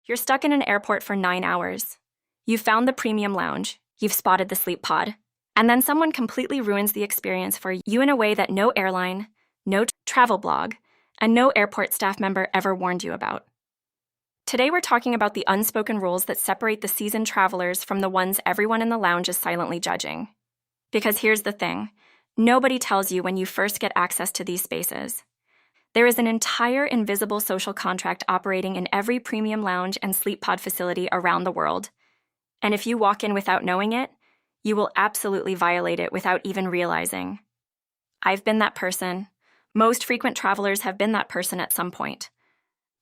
You're stuck in an airport for 9 hours. You've found the premium lounge, you've spotted the sleep pod, and then someone completely ruins the experience for you in a way that no airline, no travel blog, and no airport staff member ever warned you about. Today we're talking about the unspoken rules that separate the seasoned travelers from the ones everyone in the lounge is silently judging. Because here's the thing, nobody tells you when you first get access to these spaces. There is an entire invisible social contract operating in every premium lounge and sleep pod facility around the world. And if you walk in without knowing it, you will absolutely violate it without even realizing. I've been that person. Most frequent travelers have been that person at some point.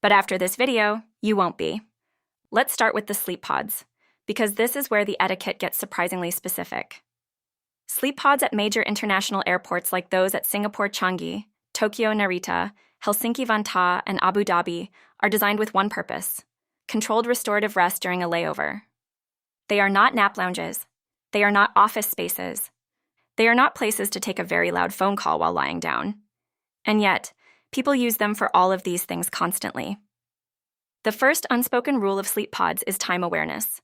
But after this video, you won't be. Let's start with the sleep pods, because this is where the etiquette gets surprisingly specific. Sleep pods at major international airports like those at Singapore Changi, Tokyo Narita, Helsinki Vantaa, and Abu Dhabi are designed with one purpose: controlled restorative rest during a layover. They are not nap lounges. They are not office spaces. They are not places to take a very loud phone call while lying down. And yet, people use them for all of these things constantly. The first unspoken rule of sleep pods is time awareness.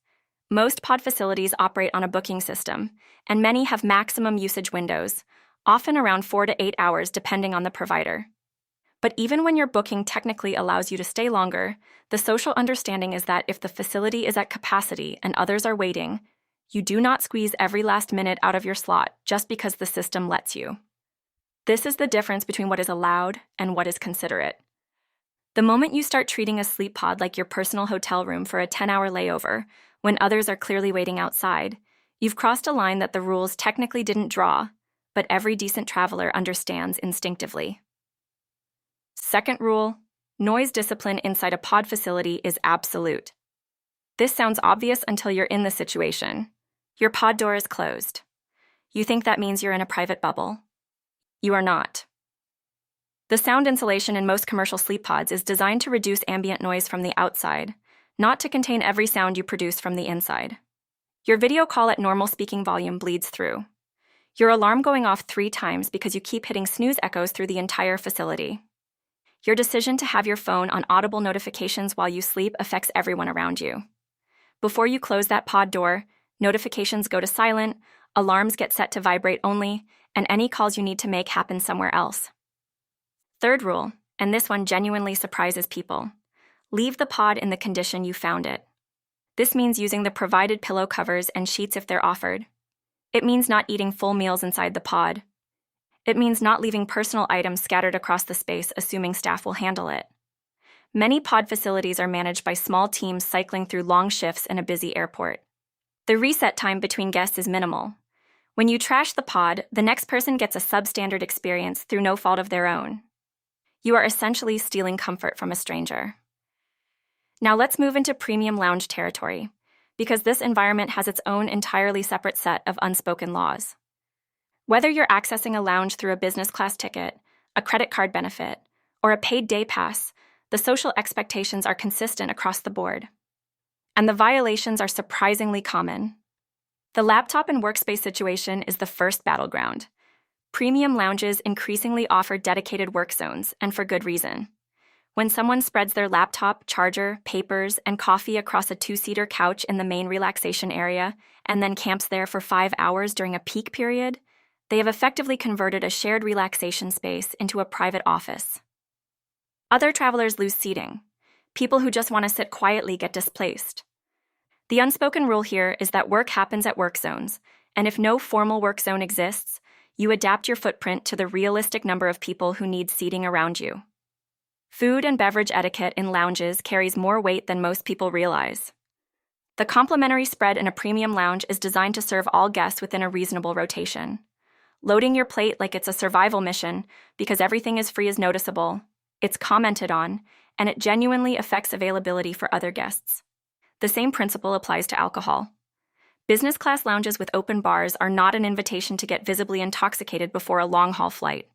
Most pod facilities operate on a booking system, and many have maximum usage windows, often around 4 to 8 hours depending on the provider. But even when your booking technically allows you to stay longer, the social understanding is that if the facility is at capacity and others are waiting, you do not squeeze every last minute out of your slot just because the system lets you. This is the difference between what is allowed and what is considerate. The moment you start treating a sleep pod like your personal hotel room for a 10-hour layover, when others are clearly waiting outside, you've crossed a line that the rules technically didn't draw, but every decent traveler understands instinctively. Second rule, noise discipline inside a pod facility is absolute. This sounds obvious until you're in the situation. Your pod door is closed. You think that means you're in a private bubble. You are not. The sound insulation in most commercial sleep pods is designed to reduce ambient noise from the outside, not to contain every sound you produce from the inside. Your video call at normal speaking volume bleeds through. Your alarm going off 3 times because you keep hitting snooze echoes through the entire facility. Your decision to have your phone on audible notifications while you sleep affects everyone around you. Before you close that pod door, notifications go to silent, alarms get set to vibrate only, and any calls you need to make happen somewhere else. Third rule, and this one genuinely surprises people: leave the pod in the condition you found it. This means using the provided pillow covers and sheets if they're offered. It means not eating full meals inside the pod. It means not leaving personal items scattered across the space assuming staff will handle it. Many pod facilities are managed by small teams cycling through long shifts in a busy airport. The reset time between guests is minimal. When you trash the pod, the next person gets a substandard experience through no fault of their own. You are essentially stealing comfort from a stranger. Now let's move into premium lounge territory, because this environment has its own entirely separate set of unspoken laws. Whether you're accessing a lounge through a business class ticket, a credit card benefit, or a paid day pass, the social expectations are consistent across the board. And the violations are surprisingly common. The laptop and workspace situation is the first battleground. Premium lounges increasingly offer dedicated work zones, and for good reason. When someone spreads their laptop, charger, papers, and coffee across a 2-seater couch in the main relaxation area and then camps there for 5 hours during a peak period, they have effectively converted a shared relaxation space into a private office. Other travelers lose seating. People who just want to sit quietly get displaced. The unspoken rule here is that work happens at work zones, and if no formal work zone exists, you adapt your footprint to the realistic number of people who need seating around you. Food and beverage etiquette in lounges carries more weight than most people realize. The complimentary spread in a premium lounge is designed to serve all guests within a reasonable rotation. Loading your plate like it's a survival mission because everything is free is noticeable, it's commented on, and it genuinely affects availability for other guests. The same principle applies to alcohol. Business class lounges with open bars are not an invitation to get visibly intoxicated before a long-haul flight.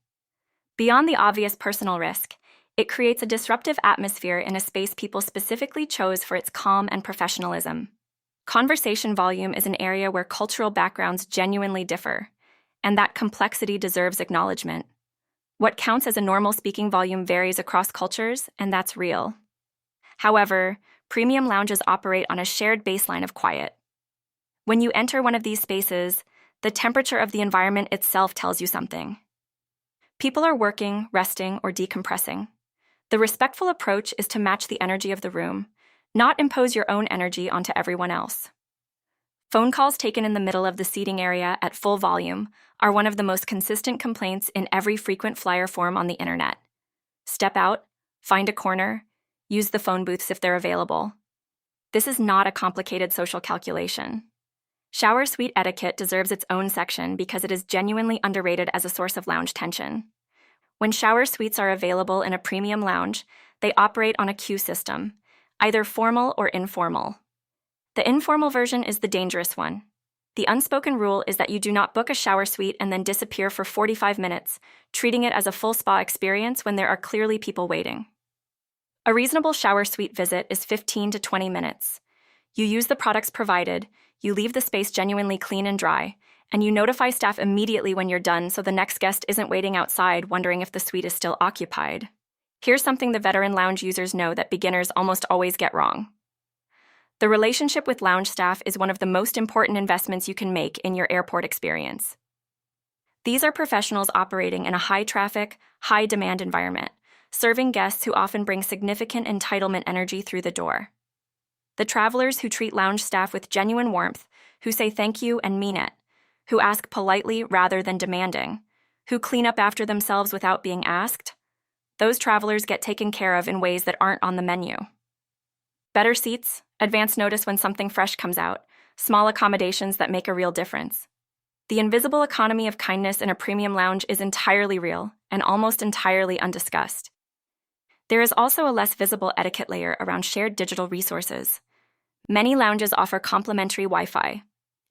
Beyond the obvious personal risk, it creates a disruptive atmosphere in a space people specifically chose for its calm and professionalism. Conversation volume is an area where cultural backgrounds genuinely differ, and that complexity deserves acknowledgement. What counts as a normal speaking volume varies across cultures, and that's real. However, premium lounges operate on a shared baseline of quiet. When you enter one of these spaces, the temperature of the environment itself tells you something. People are working, resting, or decompressing. The respectful approach is to match the energy of the room, not impose your own energy onto everyone else. Phone calls taken in the middle of the seating area at full volume are one of the most consistent complaints in every frequent flyer form on the internet. Step out, find a corner, use the phone booths if they're available. This is not a complicated social calculation. Shower suite etiquette deserves its own section because it is genuinely underrated as a source of lounge tension. When shower suites are available in a premium lounge, they operate on a queue system, either formal or informal. The informal version is the dangerous one. The unspoken rule is that you do not book a shower suite and then disappear for 45 minutes, treating it as a full spa experience when there are clearly people waiting. A reasonable shower suite visit is 15 to 20 minutes. You use the products provided, you leave the space genuinely clean and dry, and you notify staff immediately when you're done so the next guest isn't waiting outside wondering if the suite is still occupied. Here's something the veteran lounge users know that beginners almost always get wrong. The relationship with lounge staff is one of the most important investments you can make in your airport experience. These are professionals operating in a high-traffic, high-demand environment, serving guests who often bring significant entitlement energy through the door. The travelers who treat lounge staff with genuine warmth, who say thank you and mean it, who ask politely rather than demanding, who clean up after themselves without being asked, those travelers get taken care of in ways that aren't on the menu. Better seats, advance notice when something fresh comes out, small accommodations that make a real difference. The invisible economy of kindness in a premium lounge is entirely real and almost entirely undiscussed. There is also a less visible etiquette layer around shared digital resources. Many lounges offer complimentary Wi-Fi,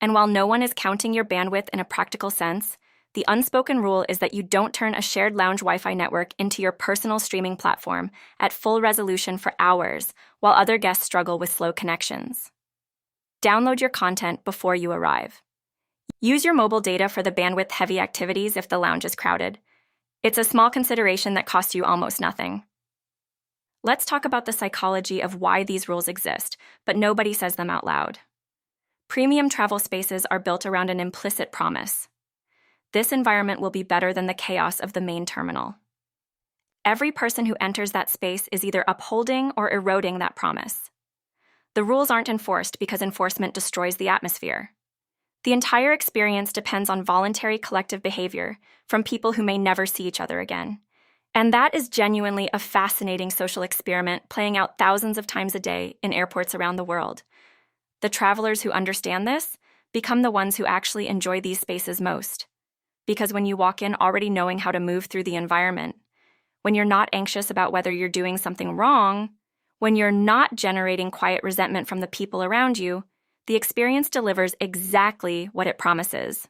and while no one is counting your bandwidth in a practical sense, the unspoken rule is that you don't turn a shared lounge Wi-Fi network into your personal streaming platform at full resolution for hours while other guests struggle with slow connections. Download your content before you arrive. Use your mobile data for the bandwidth-heavy activities if the lounge is crowded. It's a small consideration that costs you almost nothing. Let's talk about the psychology of why these rules exist, but nobody says them out loud. Premium travel spaces are built around an implicit promise. This environment will be better than the chaos of the main terminal. Every person who enters that space is either upholding or eroding that promise. The rules aren't enforced because enforcement destroys the atmosphere. The entire experience depends on voluntary collective behavior from people who may never see each other again. And that is genuinely a fascinating social experiment playing out thousands of times a day in airports around the world. The travelers who understand this become the ones who actually enjoy these spaces most. Because when you walk in already knowing how to move through the environment, when you're not anxious about whether you're doing something wrong, when you're not generating quiet resentment from the people around you, the experience delivers exactly what it promises.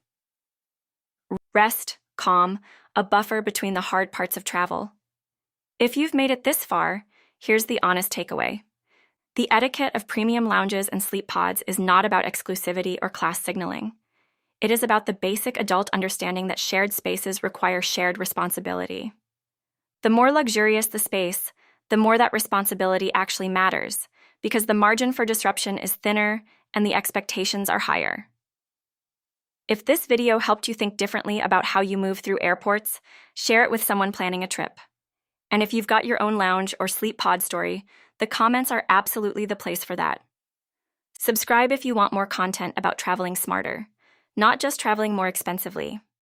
Rest, calm, a buffer between the hard parts of travel. If you've made it this far, here's the honest takeaway. The etiquette of premium lounges and sleep pods is not about exclusivity or class signaling. It is about the basic adult understanding that shared spaces require shared responsibility. The more luxurious the space, the more that responsibility actually matters, because the margin for disruption is thinner and the expectations are higher. If this video helped you think differently about how you move through airports, share it with someone planning a trip. And if you've got your own lounge or sleep pod story, the comments are absolutely the place for that. Subscribe if you want more content about traveling smarter, not just traveling more expensively.